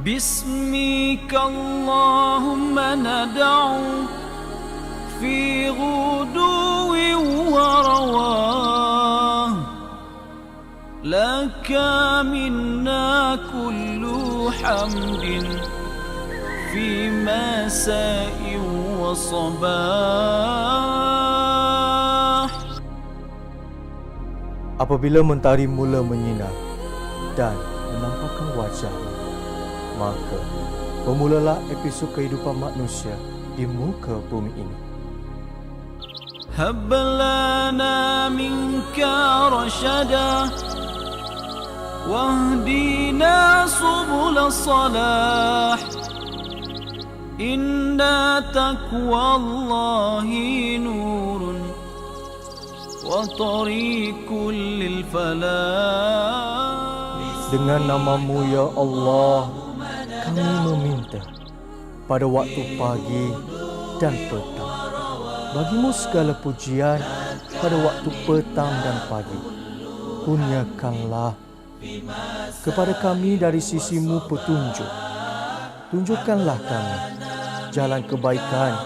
باسمك اللهم ندعو في غدو ورواه لك منا كل حمد في مساء وصباح. Apabila mentari mula menyinar dan menampakkan wajahnya, maka bermulalah episod kehidupan manusia di muka bumi ini. هب لنا منك رشدا واهدنا سبل الصلاح إن تقوى الله نور وطريق للفلاح. Dengan namamu ya Allah, kami meminta pada waktu pagi dan petang. Bagimu segala pujian pada waktu petang dan pagi. Kurniakanlah kepada kami dari sisimu petunjuk. Tunjukkanlah kami jalan kebaikan.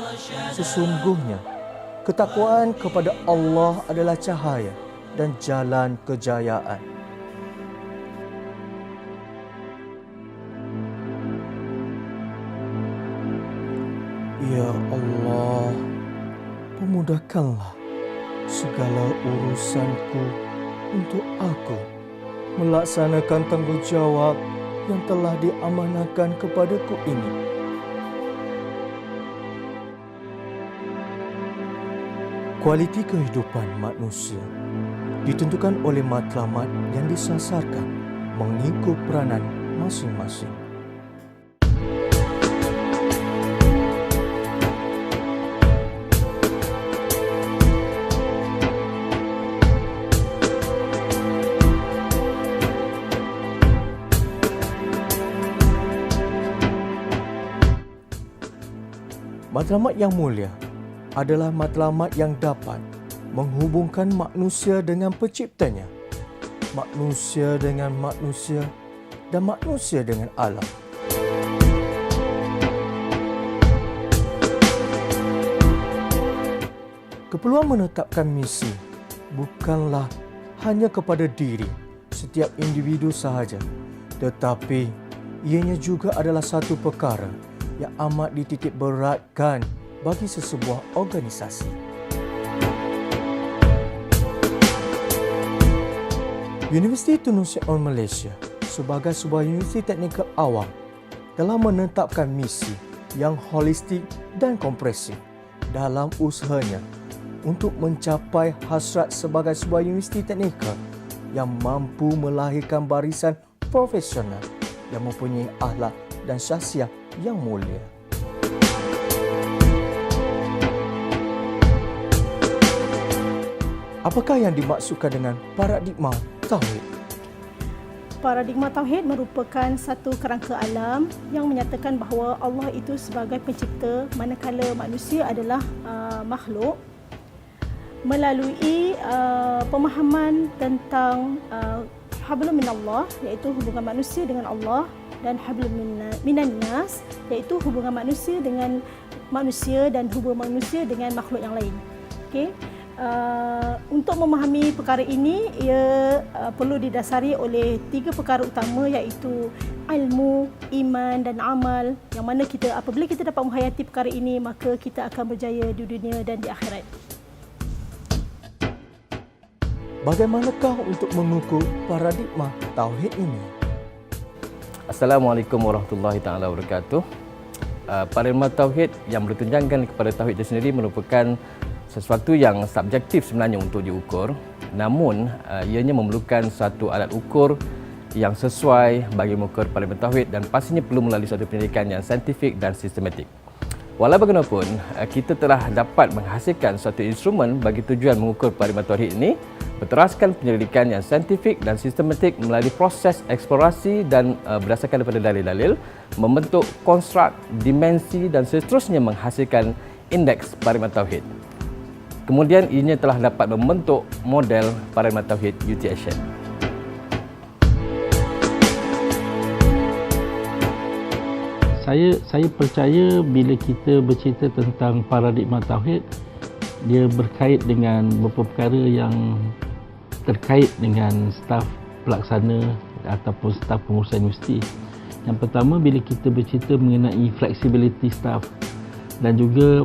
Sesungguhnya ketakwaan kepada Allah adalah cahaya dan jalan kejayaan. Ya Allah, pemudahkanlah segala urusanku untuk aku melaksanakan tanggungjawab yang telah diamanahkan kepadaku ini. Kualiti kehidupan manusia ditentukan oleh matlamat yang disasarkan mengikut peranan masing-masing. Matlamat yang mulia adalah matlamat yang dapat menghubungkan manusia dengan penciptanya, manusia dengan manusia, dan manusia dengan alam. Keperluan menetapkan misi bukanlah hanya kepada diri setiap individu sahaja, tetapi ianya juga adalah satu perkara yang amat dititik beratkan bagi sesebuah organisasi. Universiti Tun Sri Malaysia sebagai sebuah universiti teknikal awam telah menetapkan misi yang holistik dan komprehensif dalam usahanya untuk mencapai hasrat sebagai sebuah universiti teknikal yang mampu melahirkan barisan profesional yang mempunyai akhlak dan syahsiah yang mulia. Apakah yang dimaksudkan dengan paradigma tauhid? Paradigma tauhid merupakan satu kerangka alam yang menyatakan bahawa Allah itu sebagai pencipta, manakala manusia adalah makhluk. Melalui pemahaman tentang hablum minallah, iaitu hubungan manusia dengan Allah, dan hablum minan nas, iaitu hubungan manusia dengan manusia dan hubungan manusia dengan makhluk yang lain. Okey. Untuk memahami perkara ini, ia perlu didasari oleh 3 perkara utama, iaitu ilmu, iman dan amal, yang mana apabila kita dapat menghayati perkara ini, maka kita akan berjaya di dunia dan di akhirat. Bagaimanakah untuk mengukur paradigma tauhid ini? Assalamualaikum warahmatullahi taala wabarakatuh. Paradigma tauhid yang bertunjangkan kepada tauhid itu sendiri merupakan sesuatu yang subjektif sebenarnya untuk diukur, namun ianya memerlukan satu alat ukur yang sesuai bagi mengukur paradigma tauhid dan pastinya perlu melalui satu pendidikan yang saintifik dan sistematik. Walau bagaimanapun, kita telah dapat menghasilkan suatu instrumen bagi tujuan mengukur paradigma tauhid ini, berteraskan penyelidikan yang saintifik dan sistematik melalui proses eksplorasi dan berdasarkan daripada dalil-dalil, membentuk konstruk, dimensi dan seterusnya menghasilkan indeks paradigma tauhid. Kemudian ianya telah dapat membentuk model paradigma tauhid UTAction. Saya percaya bila kita bercerita tentang paradigma tauhid, dia berkait dengan beberapa perkara yang terkait dengan staf pelaksana ataupun staf pengurusan universiti. Yang pertama, bila kita bercerita mengenai flexibility staff dan juga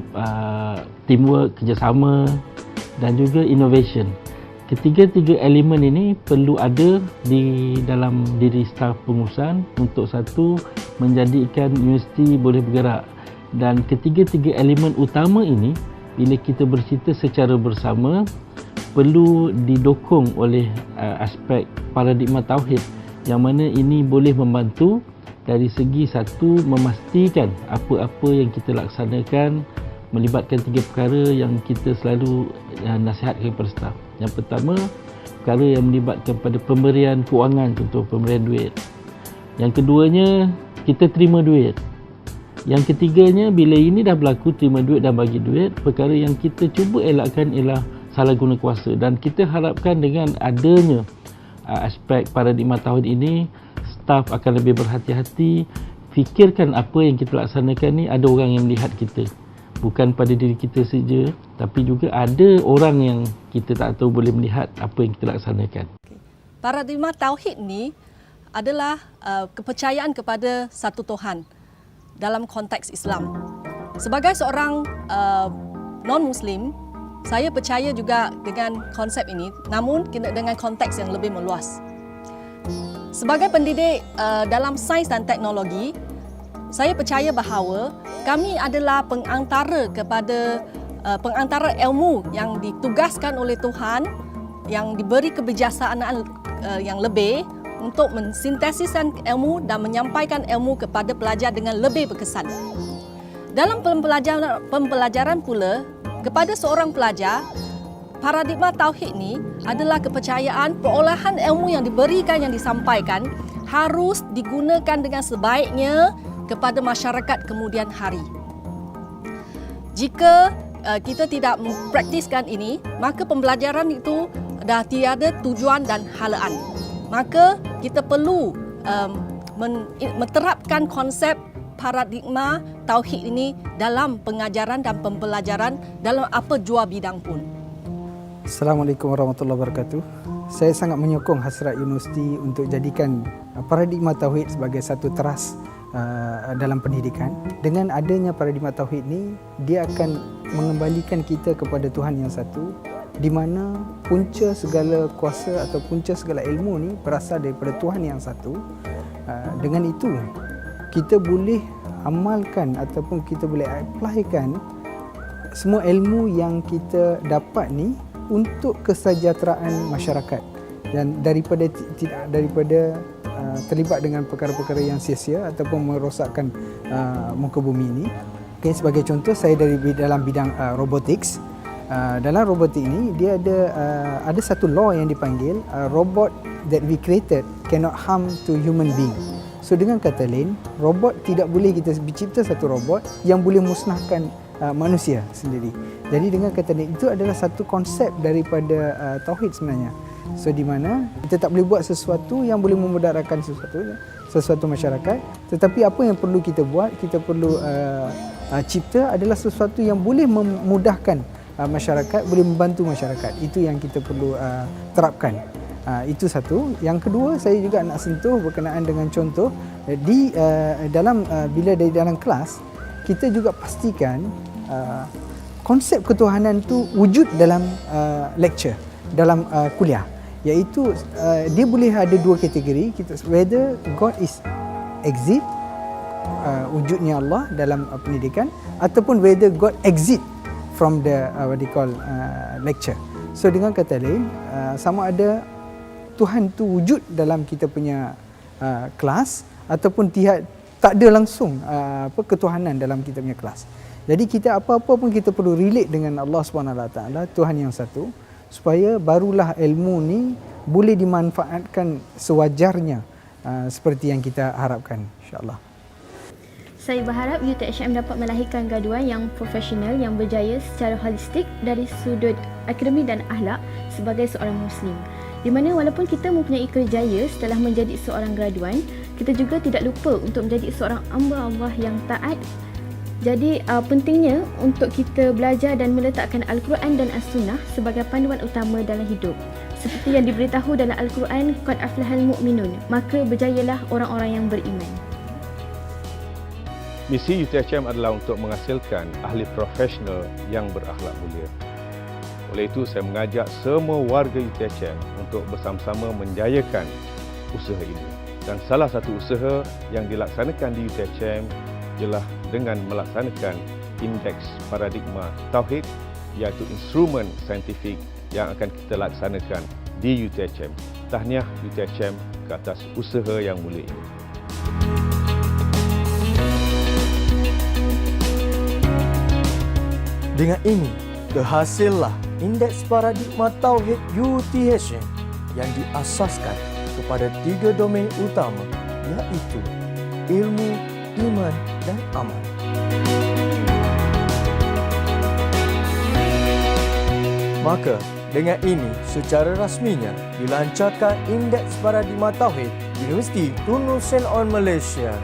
teamwork, kerjasama dan juga innovation. Ketiga-tiga elemen ini perlu ada di dalam diri staf pengurusan untuk satu, menjadikan universiti boleh bergerak. Dan ketiga-tiga elemen utama ini bila kita bercerita secara bersama perlu didukung oleh aspek paradigma tauhid, yang mana ini boleh membantu dari segi satu, memastikan apa-apa yang kita laksanakan melibatkan tiga perkara yang kita selalu nasihatkan kepada staf. Yang pertama, perkara yang melibatkan pada pemberian kewangan, contoh pemberian duit. Yang keduanya, kita terima duit. Yang ketiganya, bila ini dah berlaku, terima duit dan bagi duit, perkara yang kita cuba elakkan ialah salah guna kuasa. Dan kita harapkan dengan adanya aspek paradigma tauhid ini, staf akan lebih berhati-hati, fikirkan apa yang kita laksanakan ni ada orang yang melihat kita. Bukan pada diri kita saja, tapi juga ada orang yang kita tak tahu boleh melihat apa yang kita laksanakan. Paradigma tauhid ni adalah kepercayaan kepada satu Tuhan dalam konteks Islam. Sebagai seorang non-Muslim, saya percaya juga dengan konsep ini, namun dengan konteks yang lebih meluas. Sebagai pendidik dalam sains dan teknologi, saya percaya bahawa kami adalah pengantara ilmu yang ditugaskan oleh Tuhan, yang diberi kebijaksanaan yang lebih untuk mensintesiskan ilmu dan menyampaikan ilmu kepada pelajar dengan lebih berkesan. Dalam pembelajaran pula, kepada seorang pelajar, paradigma tauhid ini adalah kepercayaan perolahan ilmu yang diberikan, yang disampaikan harus digunakan dengan sebaiknya kepada masyarakat kemudian hari. Jika kita tidak mempraktiskan ini, maka pembelajaran itu dah tiada tujuan dan halaan. Maka kita perlu menerapkan konsep paradigma tauhid ini dalam pengajaran dan pembelajaran dalam apa jua bidang pun. Assalamualaikum warahmatullahi wabarakatuh. Saya sangat menyokong hasrat universiti untuk jadikan paradigma tauhid sebagai satu teras dalam pendidikan. Dengan adanya paradigma tauhid ni, dia akan mengembalikan kita kepada Tuhan yang satu, di mana punca segala kuasa atau punca segala ilmu ni berasal daripada Tuhan yang satu. Dengan itu, kita boleh amalkan ataupun kita boleh applykan semua ilmu yang kita dapat ni untuk kesejahteraan masyarakat, dan daripada terlibat dengan perkara-perkara yang sia-sia ataupun merosakkan muka bumi ini. Okay, sebagai contoh, saya dalam bidang robotics. Dalam robotik ini dia ada satu law yang dipanggil robot that we created cannot harm to human being. So dengan kata lain, robot tidak boleh kita cipta satu robot yang boleh musnahkan manusia sendiri. Jadi dengan kata lain, itu adalah satu konsep daripada tauhid sebenarnya. So di mana kita tak boleh buat sesuatu yang boleh memudaratkan sesuatu masyarakat, tetapi apa yang perlu kita buat, kita perlu cipta adalah sesuatu yang boleh memudahkan masyarakat, boleh membantu masyarakat. Itu yang kita perlu terapkan. Itu satu. Yang kedua, saya juga nak sentuh berkenaan dengan contoh bila dari dalam kelas, kita juga pastikan konsep ketuhanan tu wujud dalam lecture, dalam kuliah. Iaitu dia boleh ada dua kategori, whether God is exist, wujudnya Allah dalam pendidikan, ataupun whether God exist from the lecture. So dengan kata lain, sama ada Tuhan tu wujud dalam kita punya kelas ataupun tak ada langsung ketuhanan dalam kita punya kelas. Jadi kita apa-apa pun kita perlu relate dengan Allah SWT, Tuhan yang satu, supaya barulah ilmu ni boleh dimanfaatkan sewajarnya seperti yang kita harapkan, insya-Allah. Saya berharap UTHM dapat melahirkan graduan yang profesional yang berjaya secara holistik dari sudut akademik dan akhlak sebagai seorang Muslim. Di mana walaupun kita mempunyai kerjaya setelah menjadi seorang graduan, kita juga tidak lupa untuk menjadi seorang hamba Allah yang taat. Jadi pentingnya untuk kita belajar dan meletakkan Al-Quran dan As-Sunnah sebagai panduan utama dalam hidup. Seperti yang diberitahu dalam Al-Quran, qad aflahal mu'minun, maka berjayalah orang-orang yang beriman. Misi UTHM adalah untuk menghasilkan ahli profesional yang berakhlak mulia. Oleh itu, saya mengajak semua warga UTHM untuk bersama-sama menjayakan usaha ini. Dan salah satu usaha yang dilaksanakan di UTHM ialah dengan melaksanakan indeks paradigma tauhid, iaitu instrumen saintifik yang akan kita laksanakan di UTHM. Tahniah UTHM ke atas usaha yang mulia ini. Dengan ini, terhasillah indeks paradigma tauhid UTHM yang diasaskan kepada 3 domain utama, iaitu ilmu, iman dan amal. Maka, dengan ini secara rasminya dilancarkan indeks paradigma tauhid Universiti Tun Sen On Malaysia.